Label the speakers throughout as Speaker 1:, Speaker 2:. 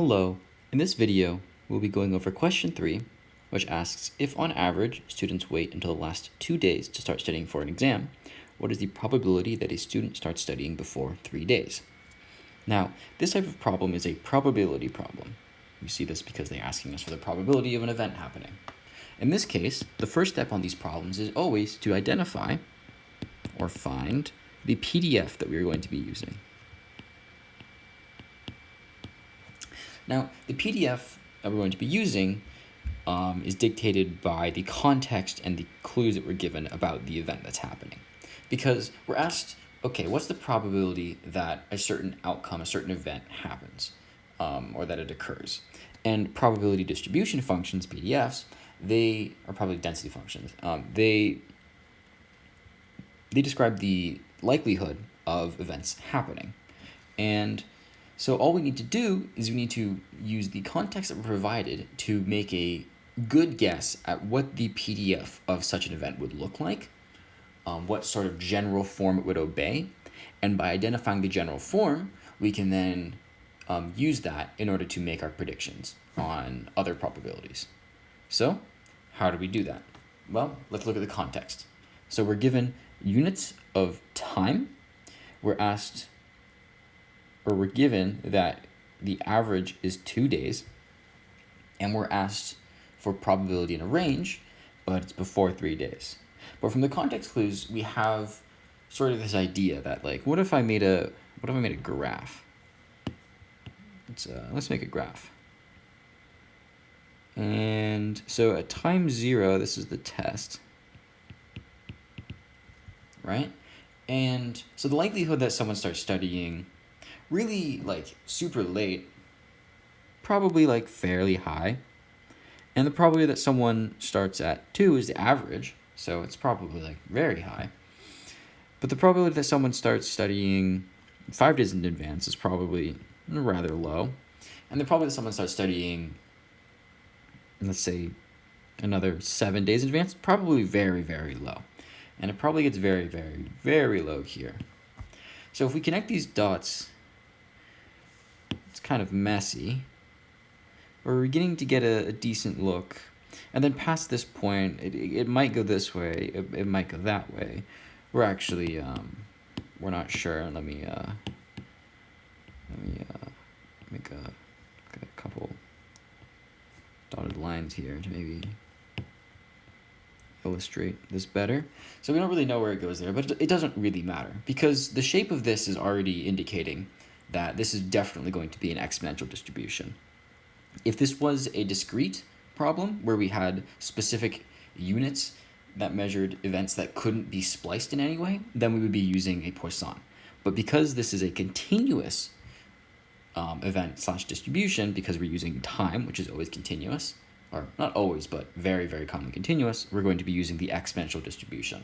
Speaker 1: Hello, in this video, we'll be going over question 3, which asks, if on average, students wait until the last 2 days to start studying for an exam, what is the probability that a student starts studying before 3 days? Now, this type of problem is a probability problem. We see this because they're asking us for the probability of an event happening. In this case, the first step on these problems is always to identify or find the PDF that we're going to be using. Now, the PDF that we're going to be using is dictated by the context and the clues that we're given about the event that's happening. Because we're asked, okay, what's the probability that a certain outcome, a certain event happens, or that it occurs? And probability distribution functions, PDFs, they are probably density functions. They describe the likelihood of events happening. And so all we need to do is we need to use the context that we're provided to make a good guess at what the PDF of such an event would look like, what sort of general form it would obey, and by identifying the general form, we can then use that in order to make our predictions on other probabilities. So how do we do that? Well, let's look at the context. So we're given units of time. We're given that the average is 2 days, and we're asked for probability in a range, but it's before 3 days. But from the context clues, we have sort of this idea that, like, what if I made a graph? Let's make a graph. And so at time 0, this is the test, right? And so the likelihood that someone starts studying really like super late, probably like fairly high. And the probability that someone starts at 2 is the average, so it's probably like very high. But the probability that someone starts studying 5 days in advance is probably rather low. And the probability that someone starts studying, let's say, another 7 days in advance, probably very, very low. And it probably gets very, very, very low here. So if we connect these dots, it's kind of messy. We're beginning to get a decent look. And then past this point, it might go this way, it might go that way. We're actually, we're not sure. Let me make a couple dotted lines here to maybe illustrate this better. So we don't really know where it goes there, but it doesn't really matter because the shape of this is already indicating that this is definitely going to be an exponential distribution. If this was a discrete problem where we had specific units that measured events that couldn't be spliced in any way, then we would be using a Poisson. But because this is a continuous event/distribution, because we're using time, which is always continuous, or not always, but very, very commonly continuous, we're going to be using the exponential distribution.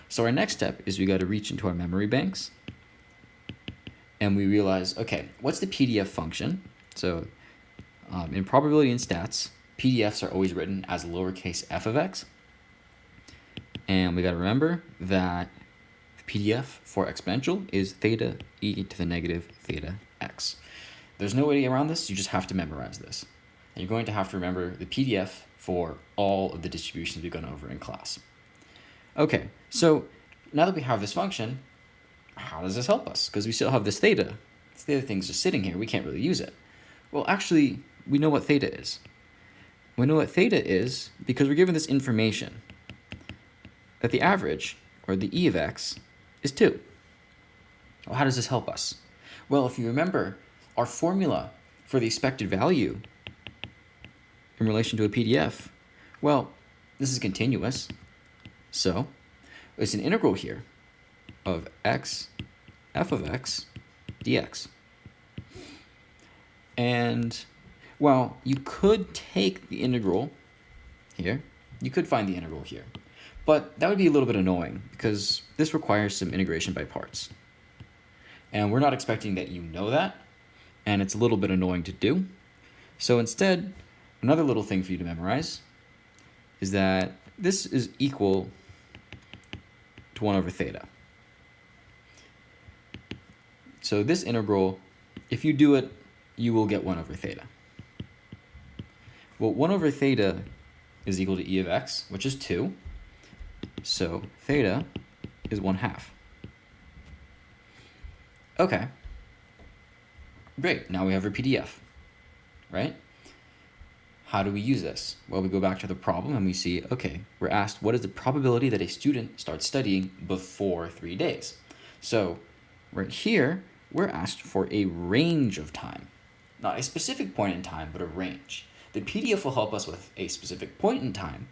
Speaker 1: So our next step is we got to reach into our memory banks, and we realize, okay, what's the PDF function? So in probability and stats, PDFs are always written as lowercase f of x. And we got to remember that the PDF for exponential is theta e to the negative theta x. There's no way around this. You just have to memorize this. And you're going to have to remember the PDF for all of the distributions we've gone over in class. Okay, so now that we have this function, how does this help us? Because we still have this theta. This theta thing's just sitting here. We can't really use it. Well, actually, we know what theta is. We know what theta is because we're given this information that the average, or the e of x, is 2. Well, how does this help us? Well, if you remember, our formula for the expected value in relation to a PDF, well, this is continuous. So it's an integral here of x, f of x, dx. And, well, you could take the integral here. You could find the integral here. But that would be a little bit annoying because this requires some integration by parts. And we're not expecting that you know that, and it's a little bit annoying to do. So instead, another little thing for you to memorize is that this is equal to 1 over theta. So this integral, if you do it you will get 1 over theta. Well, 1 over theta is equal to e of x, which is 2. So theta is 1/2. Okay. Great, now we have our PDF, right? How do we use this? Well, we go back to the problem and we see, okay, we're asked what is the probability that a student starts studying before 3 days? So right here, we're asked for a range of time. Not a specific point in time, but a range. The PDF will help us with a specific point in time,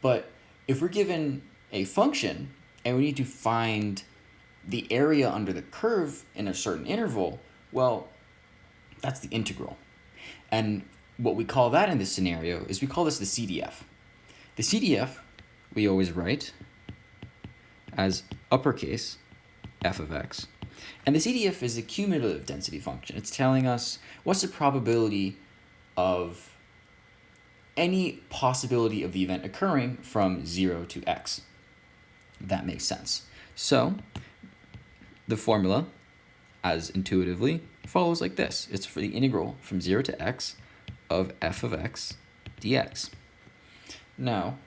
Speaker 1: but if we're given a function and we need to find the area under the curve in a certain interval, well, that's the integral. And what we call that in this scenario is we call this the CDF. The CDF we always write as uppercase f of x. And the CDF is a cumulative density function. It's telling us what's the probability of any possibility of the event occurring from 0 to x. That makes sense. So the formula, as intuitively, follows like this. It's for the integral from 0 to x of f of x dx. Now,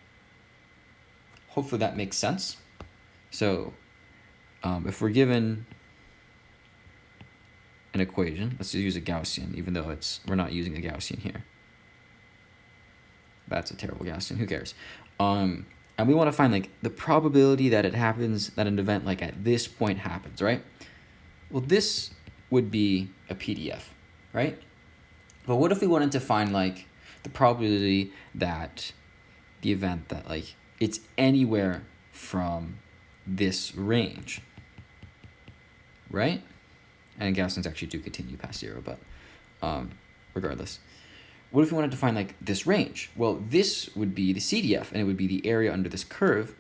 Speaker 1: hopefully that makes sense. So if we're given an equation, let's use a Gaussian, even though we're not using a Gaussian here. That's a terrible Gaussian, who cares? And we want to find like the probability that it happens, that an event like at this point happens, right? Well, this would be a PDF, right? But what if we wanted to find like the probability that the event that like it's anywhere from this range, right? And Gaussians actually do continue past 0, but regardless. What if we wanted to find like this range? Well, this would be the CDF, and it would be the area under this curve.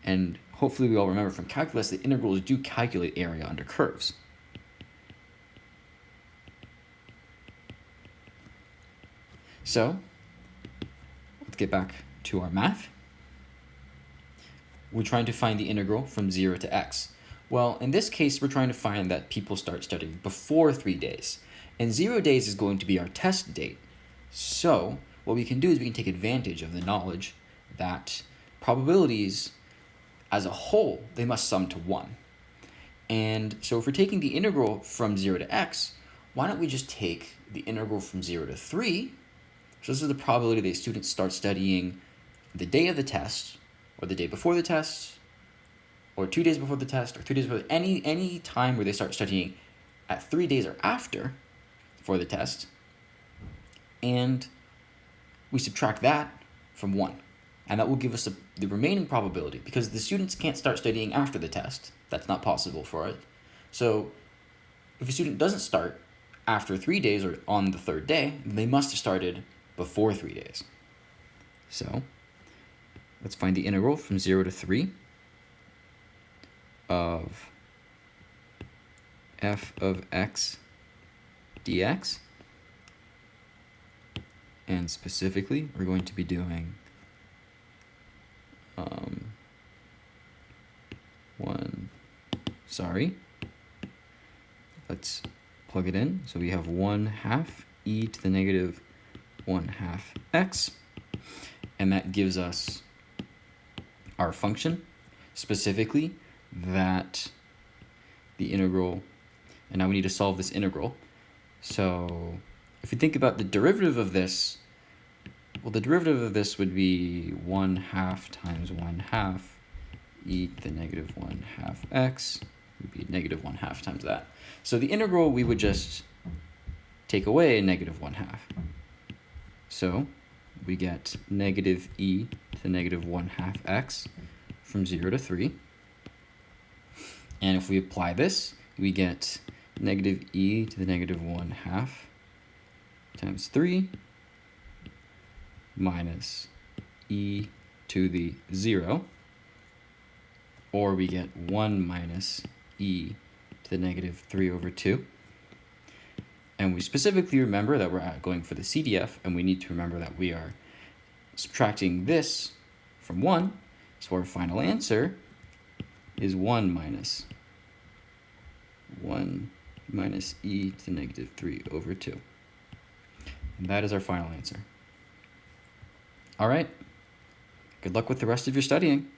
Speaker 1: And hopefully we all remember from calculus that integrals do calculate area under curves. So let's get back to our math. We're trying to find the integral from 0 to x. Well, in this case, we're trying to find that people start studying before 3 days. And 0 days is going to be our test date. So what we can do is we can take advantage of the knowledge that probabilities as a whole, they must sum to 1. And so if we're taking the integral from 0 to x, why don't we just take the integral from 0 to 3? So this is the probability that a student starts studying the day of the test, or the day before the test, or 2 days before the test, or 3 days before, any time where they start studying at 3 days or after for the test, and we subtract that from 1. And that will give us the remaining probability, because the students can't start studying after the test. That's not possible for it. So if a student doesn't start after 3 days or on the 3rd day, they must have started before 3 days. So let's find the integral from 0 to 3 of f of x dx. And specifically, we're going to be doing let's plug it in. So we have 1/2 e to the negative 1/2 x, and that gives us our function, specifically that the integral, and now we need to solve this integral. So if we think about the derivative of this, well, the derivative of this would be 1/2 times 1/2 e to the negative 1/2 x would be negative 1/2 times that. So the integral, we would just take away negative 1/2. So we get negative e to the negative 1/2 x from 0 to 3. And if we apply this, we get negative e to the negative 1/2 times 3 minus e to the 0, or we get 1 minus e to the negative 3 over 2. And we specifically remember that we're going for the CDF, and we need to remember that we are subtracting this from 1, so our final answer is 1 minus e to the negative 3 over 2. And that is our final answer. All right. Good luck with the rest of your studying.